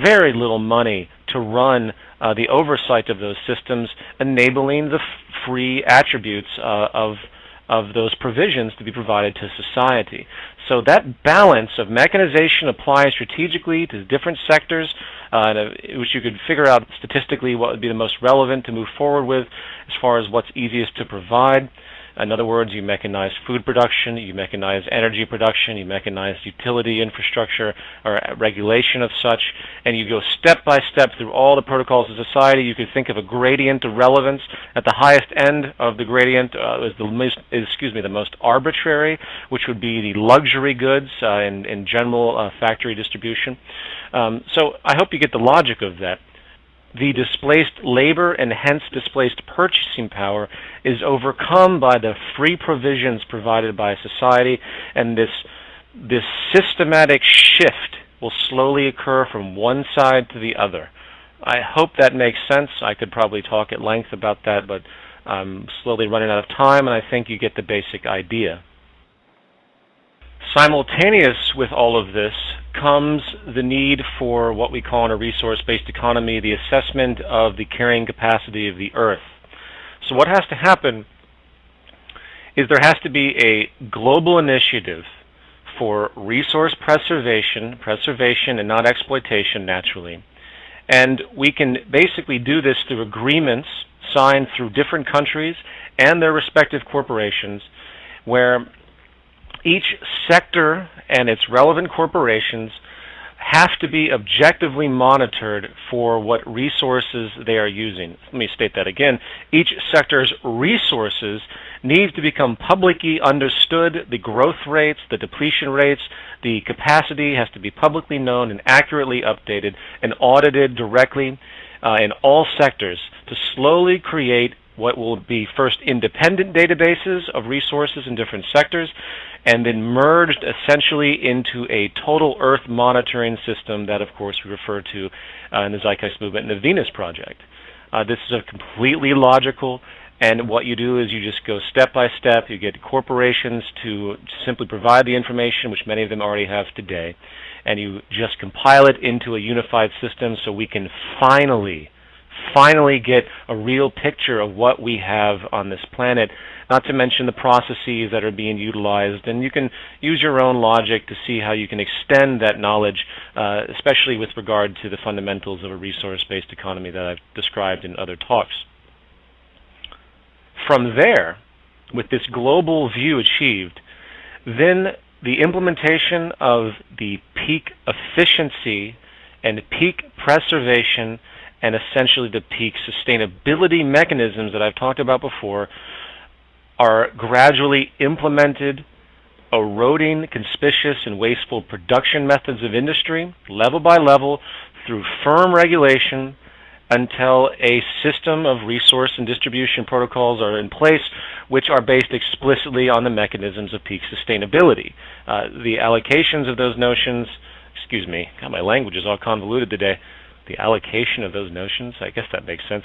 very little money to run the oversight of those systems, enabling the free attributes of those provisions to be provided to society. So that balance of mechanization applied strategically to different sectors, which you could figure out statistically what would be the most relevant to move forward with as far as what's easiest to provide. In other words, you mechanize food production, you mechanize energy production, you mechanize utility infrastructure or regulation of such, and you go step by step through all the protocols of society. You could think of a gradient of relevance. At the highest end of the gradient is the most arbitrary, which would be the luxury goods in general factory distribution. So I hope you get the logic of that. The displaced labor and hence displaced purchasing power is overcome by the free provisions provided by society, and this systematic shift will slowly occur from one side to the other. I hope that makes sense. I could probably talk at length about that, but I'm slowly running out of time, and I think you get the basic idea. Simultaneous with all of this comes the need for what we call in a resource-based economy the assessment of the carrying capacity of the Earth. So what has to happen is there has to be a global initiative for resource preservation and not exploitation naturally. And we can basically do this through agreements signed through different countries and their respective corporations, where each sector and its relevant corporations have to be objectively monitored for what resources they are using. Let me state that again. Each sector's resources need to become publicly understood. The growth rates, the depletion rates, the capacity has to be publicly known and accurately updated and audited directly in all sectors to slowly create what will be first independent databases of resources in different sectors, and then merged essentially into a total Earth monitoring system that, of course, we refer to in the Zeitgeist Movement and the Venus Project. This is a completely logical, and what you do is you just go step by step. You get corporations to simply provide the information, which many of them already have today, and you just compile it into a unified system so we can finally get a real picture of what we have on this planet, not to mention the processes that are being utilized. And you can use your own logic to see how you can extend that knowledge, especially with regard to the fundamentals of a resource-based economy that I've described in other talks. From there, with this global view achieved, then the implementation of the peak efficiency and peak preservation and essentially the peak sustainability mechanisms that I've talked about before are gradually implemented, eroding conspicuous and wasteful production methods of industry, level by level, through firm regulation, until a system of resource and distribution protocols are in place which are based explicitly on the mechanisms of peak sustainability. The allocations of those notions, excuse me, God, my language is all convoluted today. The allocation of those notions, I guess that makes sense.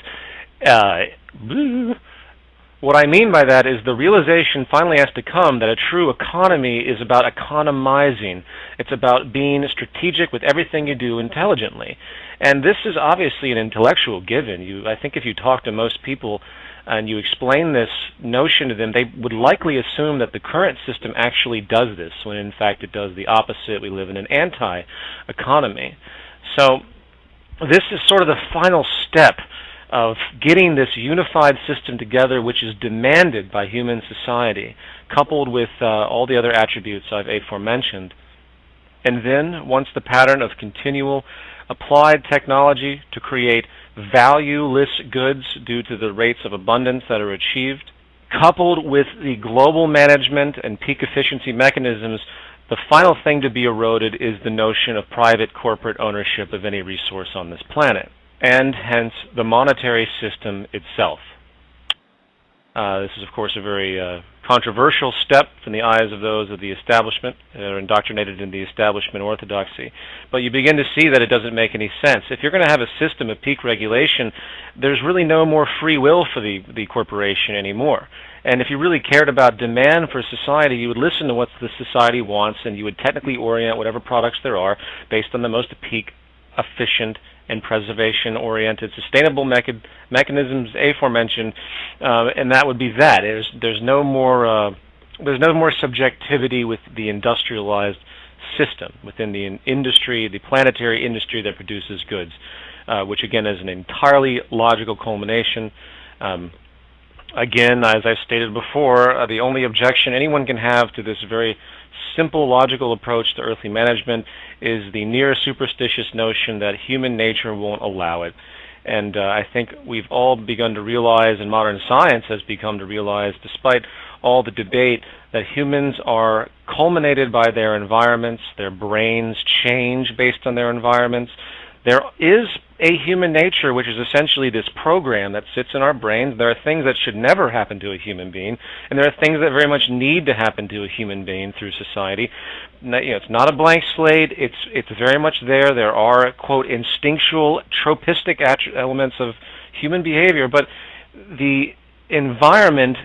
What I mean by that is the realization finally has to come that a true economy is about economizing. It's about being strategic with everything you do intelligently. And this is obviously an intellectual given. I think if you talk to most people and you explain this notion to them, they would likely assume that the current system actually does this, when in fact it does the opposite. We live in an anti-economy. So this is sort of the final step of getting this unified system together, which is demanded by human society, coupled with all the other attributes I've aforementioned. And then, once the pattern of continual applied technology to create valueless goods due to the rates of abundance that are achieved, coupled with the global management and peak efficiency mechanisms, the final thing to be eroded is the notion of private corporate ownership of any resource on this planet, and hence the monetary system itself. This is, of course, a very controversial step from the eyes of those of the establishment that are indoctrinated in the establishment orthodoxy. But you begin to see that it doesn't make any sense. If you're going to have a system of peak regulation, there's really no more free will for the corporation anymore. And if you really cared about demand for society, you would listen to what the society wants, and you would technically orient whatever products there are based on the most peak efficient and preservation-oriented, sustainable mechanisms aforementioned, and that would be that. There's no more subjectivity with the industrialized system within the industry, the planetary industry that produces goods, which again is an entirely logical culmination. Again, as I've stated before, the only objection anyone can have to this very simple logical approach to earthly management is the near superstitious notion that human nature won't allow it. And I think we've all begun to realize, and modern science has become to realize, despite all the debate, that humans are culminated by their environments. Their brains change based on their environments. There is a human nature, which is essentially this program that sits in our brains. There are things that should never happen to a human being, and there are things that very much need to happen to a human being through society. It's not a blank slate. It's very much there. There are, quote, instinctual, tropistic elements of human behavior, but the environment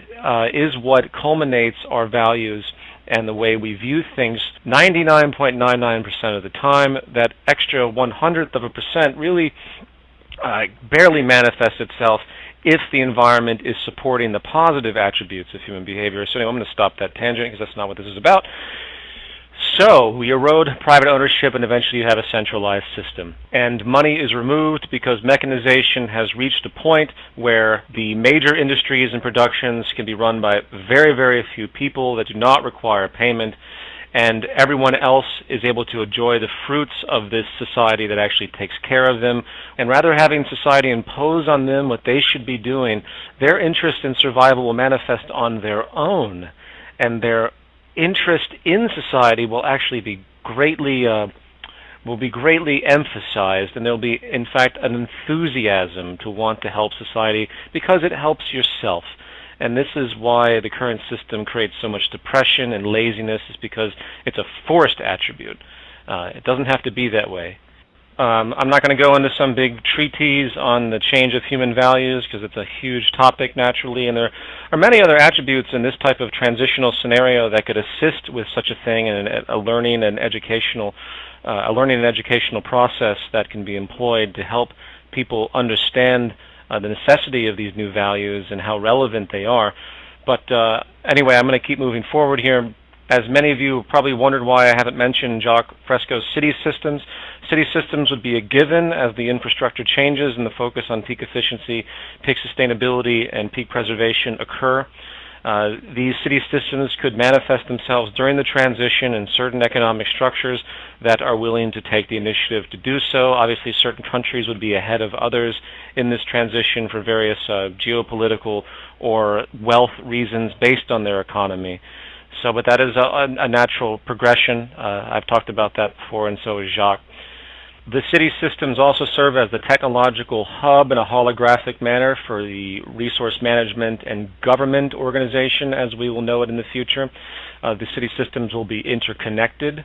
is what culminates our values and the way we view things 99.99% of the time. That extra 1/100% really barely manifests itself if the environment is supporting the positive attributes of human behavior. So anyway, I'm going to stop that tangent because that's not what this is about. So we erode private ownership, and eventually you have a centralized system. And money is removed because mechanization has reached a point where the major industries and productions can be run by very, very few people that do not require payment, and everyone else is able to enjoy the fruits of this society that actually takes care of them. And rather having society impose on them what they should be doing, their interest in survival will manifest on their own, and their interest in society will actually be greatly emphasized, and there'll be, in fact, an enthusiasm to want to help society because it helps yourself. And this is why the current system creates so much depression and laziness, is because it's a forced attribute. It doesn't have to be that way. I'm not going to go into some big treatise on the change of human values because it's a huge topic naturally, and there are many other attributes in this type of transitional scenario that could assist with such a thing, and a learning and educational process that can be employed to help people understand the necessity of these new values and how relevant they are. But anyway, I'm going to keep moving forward here. As many of you probably wondered why I haven't mentioned Jacques Fresco's city systems. City systems would be a given as the infrastructure changes and the focus on peak efficiency, peak sustainability, and peak preservation occur. These city systems could manifest themselves during the transition in certain economic structures that are willing to take the initiative to do so. Obviously, certain countries would be ahead of others in this transition for various geopolitical or wealth reasons based on their economy. So, but that is a natural progression. I've talked about that before, and so has Jacques. The city systems also serve as the technological hub in a holographic manner for the resource management and government organization, as we will know it in the future. The city systems will be interconnected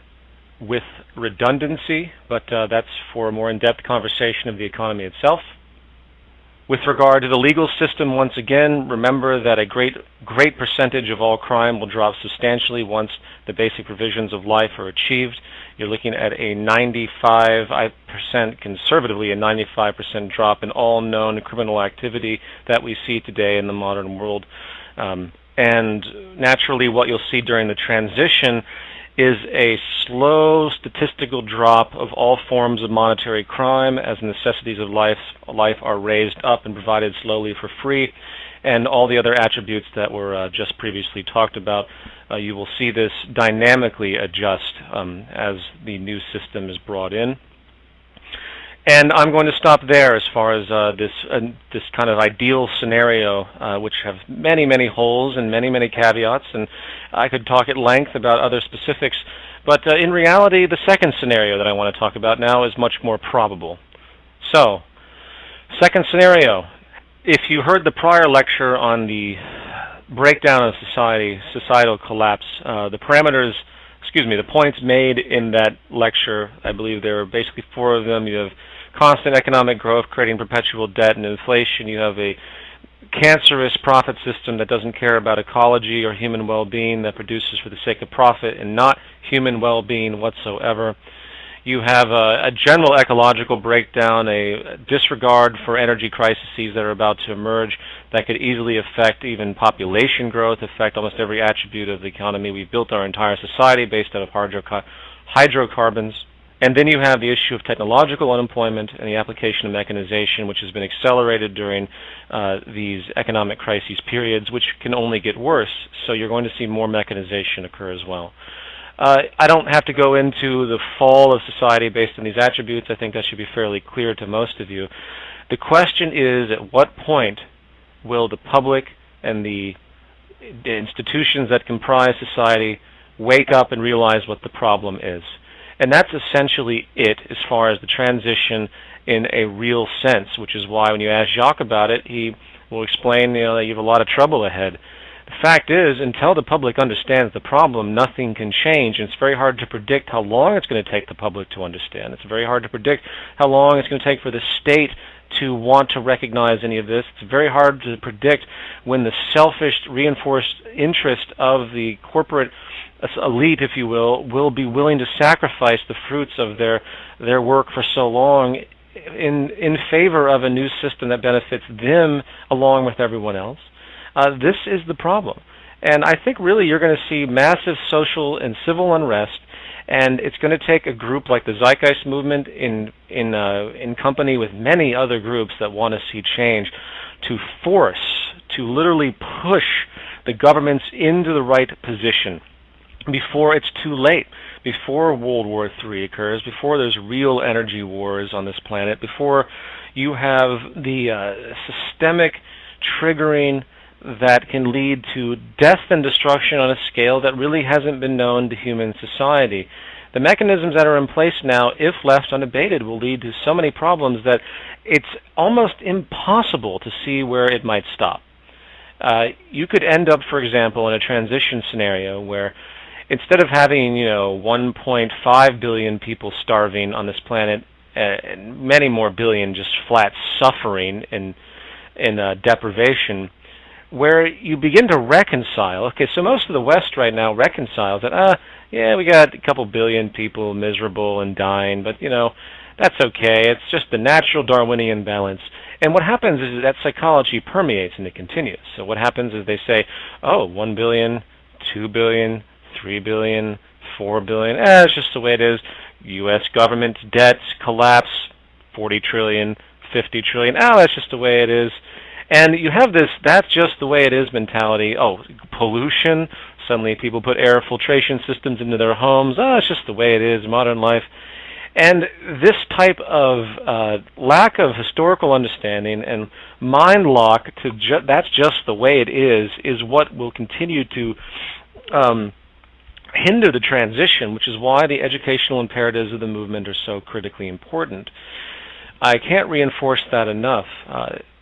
with redundancy, but that's for a more in-depth conversation of the economy itself. With regard to the legal system, once again, remember that a great percentage of all crime will drop substantially once the basic provisions of life are achieved. You're looking at a 95%, conservatively, a 95% drop in all known criminal activity that we see today in the modern world. And naturally, what you'll see during the transition is a slow statistical drop of all forms of monetary crime as necessities of life are raised up and provided slowly for free, and all the other attributes that were just previously talked about. You will see this dynamically adjust as the new system is brought in. And I'm going to stop there as far as this kind of ideal scenario, which have many, many holes and many, many caveats, and I could talk at length about other specifics. But in reality, the second scenario that I want to talk about now is much more probable. So, second scenario. If you heard the prior lecture on the breakdown of societal collapse, the points made in that lecture, I believe there are basically four of them. You have constant economic growth creating perpetual debt and inflation. You have a cancerous profit system that doesn't care about ecology or human well-being, that produces for the sake of profit and not human well-being whatsoever. You have a general ecological breakdown, a disregard for energy crises that are about to emerge that could easily affect even population growth, affect almost every attribute of the economy. We've built our entire society based out of hydrocarbons. And then you have the issue of technological unemployment and the application of mechanization, which has been accelerated during these economic crises periods, which can only get worse. So you're going to see more mechanization occur as well. I don't have to go into the fall of society based on these attributes. I think that should be fairly clear to most of you. The question is, at what point will the public and the institutions that comprise society wake up and realize what the problem is? And that's essentially it as far as the transition in a real sense, which is why when you ask Jacques about it, he will explain that you have a lot of trouble ahead. The fact is, until the public understands the problem, nothing can change, and it's very hard to predict how long it's going to take the public to understand. It's very hard to predict how long it's going to take for the state to want to recognize any of this. It's very hard to predict when the selfish, reinforced interest of the corporate elite, if you will be willing to sacrifice the fruits of their work for so long in favor of a new system that benefits them along with everyone else. This is the problem. And I think really you're going to see massive social and civil unrest, and it's going to take a group like the Zeitgeist movement in company with many other groups that want to see change to literally push the governments into the right position before it's too late, before World War III occurs, before there's real energy wars on this planet, before you have the systemic triggering that can lead to death and destruction on a scale that really hasn't been known to human society. The mechanisms that are in place now, if left unabated, will lead to so many problems that it's almost impossible to see where it might stop. You could end up, for example, in a transition scenario where instead of having 1.5 billion people starving on this planet, and many more billion just flat suffering in deprivation, where you begin to reconcile. Okay, so most of the West right now reconciles that, we got a couple billion people miserable and dying, but that's okay. It's just the natural Darwinian balance. And what happens is that psychology permeates and it continues. So what happens is they say, 1 billion, 2 billion, 3 billion, 4 billion, it's just the way it is. U.S. government debts collapse, 40 trillion, 50 trillion, that's just the way it is. And you have this that's just the way it is mentality. Pollution, suddenly people put air filtration systems into their homes. It's just the way it is, modern life. And this type of lack of historical understanding and mind lock to that's just the way it is what will continue to hinder the transition, which is why the educational imperatives of the movement are so critically important. I can't reinforce that enough.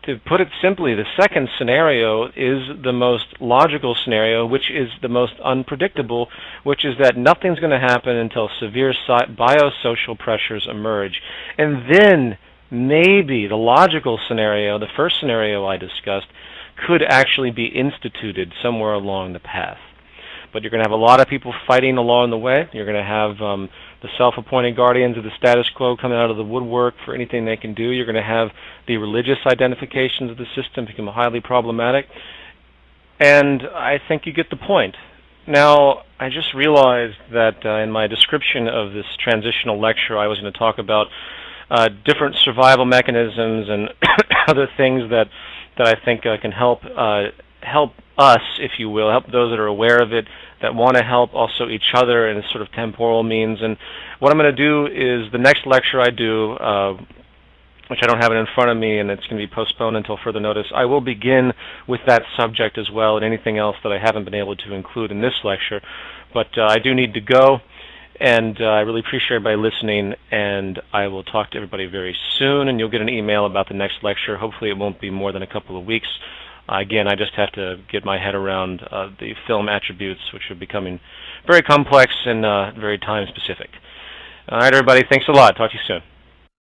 To put it simply, the second scenario is the most logical scenario, which is the most unpredictable, which is that nothing's going to happen until severe biosocial pressures emerge. And then maybe the logical scenario, the first scenario I discussed, could actually be instituted somewhere along the path. But you're going to have a lot of people fighting along the way. You're going to have the self-appointed guardians of the status quo coming out of the woodwork for anything they can do. You're going to have the religious identifications of the system become highly problematic. And I think you get the point. Now, I just realized that in my description of this transitional lecture, I was going to talk about different survival mechanisms and other things that I think can help us, if you will, help those that are aware of it, that want to help also each other in a sort of temporal means. And what I'm going to do is the next lecture I do, which I don't have it in front of me and it's going to be postponed until further notice, I will begin with that subject as well and anything else that I haven't been able to include in this lecture. But I do need to go, and I really appreciate everybody listening, and I will talk to everybody very soon, and you'll get an email about the next lecture. Hopefully it won't be more than a couple of weeks. Again, I just have to get my head around the film attributes, which are becoming very complex and very time-specific. All right, everybody, thanks a lot. Talk to you soon.